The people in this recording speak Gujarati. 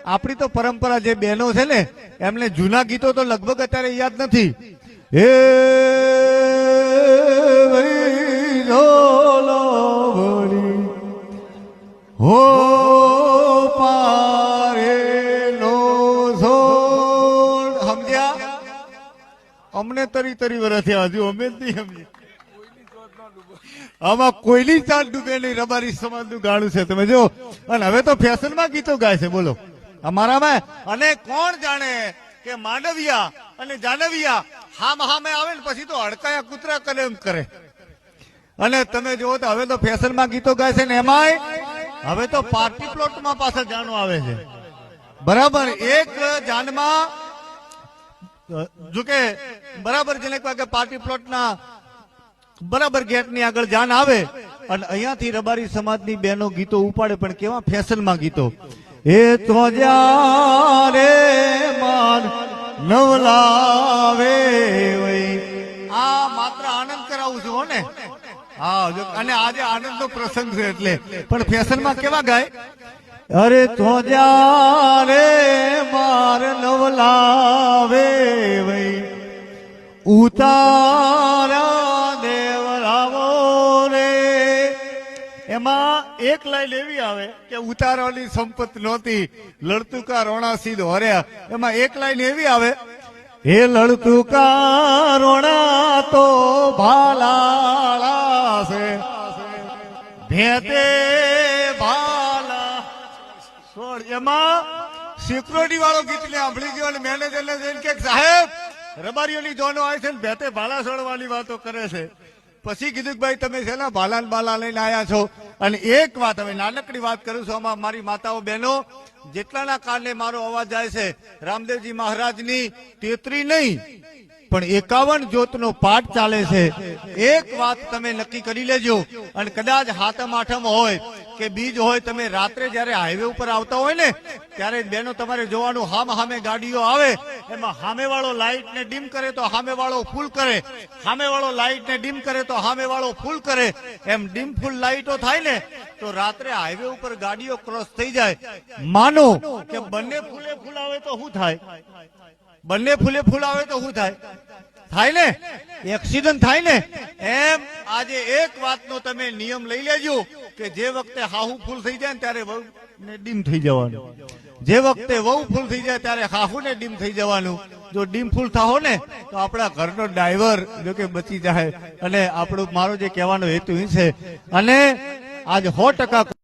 આપણી તો પરંપરા જે બહેનો છે ને એમને જૂના ગીતો તો લગભગ અત્યારે યાદ નથી. હે ભાઈ ઢોલો વળી હો પારેલો છોડ. સમજ્યા? અમને તરી તરી વર્ષ થયા, હજુ અમે જ નહીં સમજીએ. આમાં કોઈની ચાલ ડૂબે નહીં. રબારી સમાજનું ગાણું છે, તમે જો. અને હવે તો ફેશનમાં ગીતો ગાય છે, બોલો અમારામાં. અને કોણ જાણે કે માંડવિયા અને જાનવિયા હામે આવે ને પછી તો હડકાયા કૂતરા કરે એમ કરે. અને તમે જુઓ તો હવે તો ફેશનમાં ગીતો ગાય છે ને એમાંય હવે તો પાર્ટી પ્લોટમાં પાછળ જાણો આવે છે. બરાબર, એક જાનમાં જોકે બરાબર જેને કે પાર્ટી પ્લોટના બરાબર ગેટની આગળ જાન આવે અને અહીંયાથી રબારી સમાજની બહેનો ગીતો ઉપાડે, પણ કેવા ફેશનમાં ગીતો. એ તો જ્યારે માન નવલાવે. આ માત્ર આનંદ કરાવું છું હો ને. હા, અને આજે આનંદનો પ્રસંગ છે એટલે. પણ ફેશનમાં કેવા ગાય? અરે તો જ્યારે માર નવલાવે ઉતારા દેવરાવો રે. એમાં એક લાઈન એવી આવે કે ઉતારવાની સંપત નહોતી, લડતું કા રોણા સીધો હર્યા. એમાં એક લાઈન એવી આવે, હે લડતું કા રોણા તો ભાલાળા છે ભેતે ભાલા છોડ. એમાં સિક્યોરિટી વાળો ગીત ને સાંભળી ગયો અને મેનેજરને જઈને કે સાહેબ રબારીઓની જોનો આવે છે ને ભેતે ભાલા છોડવાની વાતો કરે છે. પછી કીધું કે ભાઈ તમે છે ને ભાલા બાલા લઈને આવ્યા છો. અને એક વાત હવે નાનકડી વાત કરું છું, આમાં મારી માતાઓ બહેનો જેટલાના કારણે મારો અવાજ જાય છે, રામદેવજી મહારાજની 33 નહીં પણ 51 જ્યોતનો પાઠ ચાલે છે. એક વાત તમે નક્કી કરી લેજો. અને કદાચ હાતમ આઠમ હોય કે બીજ હોય, તમે રાત્રે જયારે હાઈવે ઉપર આવતા હોય ને ત્યારે બહેનો તમારે જોવાનું, હામે ગાડીઓ આવે એમાં સામે વાળો લાઈટ ને ડીમ કરે તો સામે વાળો ફૂલ કરે, સામે વાળો લાઈટ ને ડીમ કરે તો સામે વાળો ફૂલ કરે. એમ ડીમ ફૂલ લાઈટો થાય ને તો રાત્રે હાઈવે ઉપર ગાડીઓ ક્રોસ થઈ જાય. માનો કે બંને ફૂલે ફૂલ આવે તો શું થાય? બંને ફૂલે ફૂલ આવે તો શું થાય? થાય ને, એક્સિડન્ટ થાય ને. એમ આજે એક વાતનો તમે નિયમ લઈ લેજો કે જે વખતે હાહુ ફૂલ થઈ જાય ને ત્યારે વહુ ને ડીમ થઈ જવાનું. જે વખતે વહુ ફૂલ થઈ જાય ત્યારે હાહુ ને ડીમ થઈ જવાનું. જો ડીમ ફૂલ થાહો ને તો આપણા ઘરનો ડ્રાઈવર જો કે બચી જાય. અને આપણું મારો જે કહેવાનો હેતુ છે, અને આજ 100%